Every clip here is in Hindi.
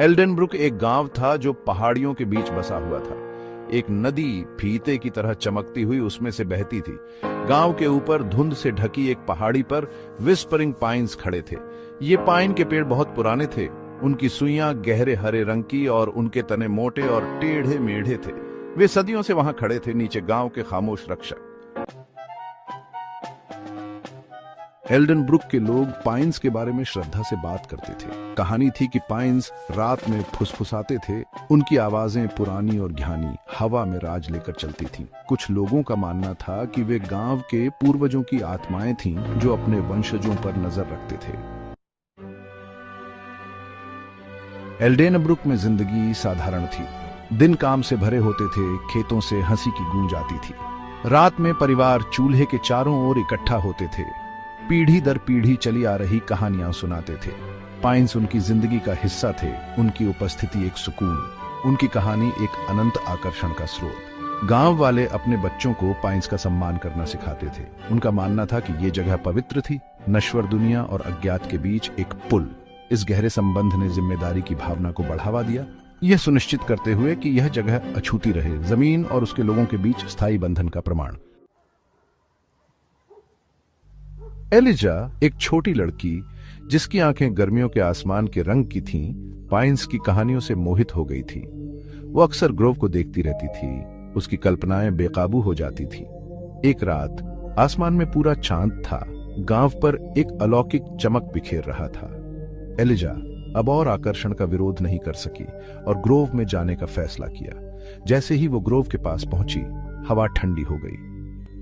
एल्डेनब्रुक एक गांव था जो पहाड़ियों के बीच बसा हुआ था। एक नदी फीते की तरह चमकती हुई उसमें से बहती थी। गांव के ऊपर धुंध से ढकी एक पहाड़ी पर विस्परिंग पाइन्स खड़े थे। ये पाइन के पेड़ बहुत पुराने थे। उनकी सुइयां गहरे हरे रंग की और उनके तने मोटे और टेढ़े मेढ़े थे। वे सदियों से वहां खड़े थे, नीचे गांव के खामोश रक्षक। एल्डेनब्रुक के लोग पाइन्स के बारे में श्रद्धा से बात करते थे। कहानी थी कि पाइन्स रात में फुसफुसाते थे। उनकी आवाजें पुरानी और ज्ञानी हवा में राज लेकर चलती थीं। कुछ लोगों का मानना था कि वे गांव के पूर्वजों की आत्माएं थीं जो अपने वंशजों पर नजर रखते थे। एल्डेनब्रुक में जिंदगी साधारण थी। दिन काम से भरे होते थे, खेतों से हंसी की गूंज आती थी। रात में परिवार चूल्हे के चारों ओर इकट्ठा होते थे। पीढ़ी दर पीढ़ी चली आ रही कहानियां सुनाते थे। पाइन्स उनकी जिंदगी का हिस्सा थे। उनकी उपस्थिति एक सुकून, उनकी कहानी एक अनंत आकर्षण का स्रोत। गांव वाले अपने बच्चों को पाइन्स का सम्मान करना सिखाते थे। उनका मानना था कि ये जगह पवित्र थी, नश्वर दुनिया और अज्ञात के बीच एक पुल। इस गहरे संबंध ने जिम्मेदारी की भावना को बढ़ावा दिया, यह सुनिश्चित करते हुए कि यह जगह अछूती रहे, जमीन और उसके लोगों के बीच स्थायी बंधन का प्रमाण। एलिजा, एक छोटी लड़की जिसकी आंखें गर्मियों के आसमान के रंग की थीं, पाइन्स की कहानियों से मोहित हो गई थी। वो अक्सर ग्रोव को देखती रहती थी। उसकी कल्पनाएं बेकाबू हो जाती थीं। एक रात आसमान में पूरा चांद था। गांव पर एक अलौकिक चमक बिखेर रहा था। एलिजा अब और आकर्षण का विरोध नहीं कर सकी और ग्रोव में जाने का फैसला किया। जैसे ही वो ग्रोव के पास पहुंची, हवा ठंडी हो गई।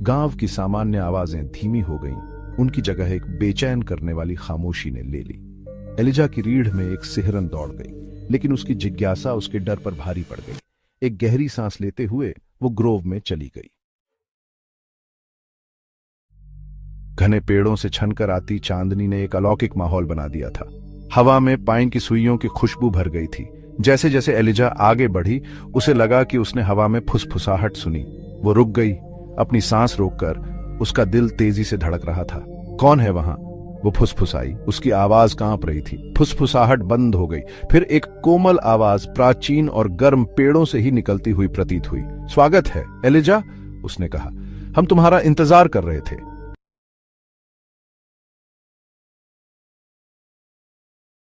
गांव की सामान्य आवाजें धीमी हो गईं। उनकी जगह एक बेचैन करने वाली खामोशी ने ले ली। एलिजा की रीढ़ में एक सिहरन दौड़ गई, लेकिन उसकी जिज्ञासा उसके डर पर भारी पड़ गई। एक गहरी सांस लेते हुए वो ग्रोव में चली गई। घने पेड़ों से छनकर आती चांदनी ने एक अलौकिक माहौल बना दिया था। हवा में पाइन की सुइयों की खुशबू भर गई थी। जैसे जैसे एलिजा आगे बढ़ी, उसे लगा कि उसने हवा में फुसफुसाहट सुनी। वो रुक गई, अपनी सांस रोककर। उसका दिल तेजी से धड़क रहा था। कौन है वहां? वो फुसफुसाई। उसकी आवाज कांप रही थी। फुसफुसाहट बंद हो गई। फिर एक कोमल आवाज प्राचीन और गर्म पेड़ों से ही निकलती हुई प्रतीत हुई। स्वागत है एलिजा, उसने कहा। हम तुम्हारा इंतजार कर रहे थे।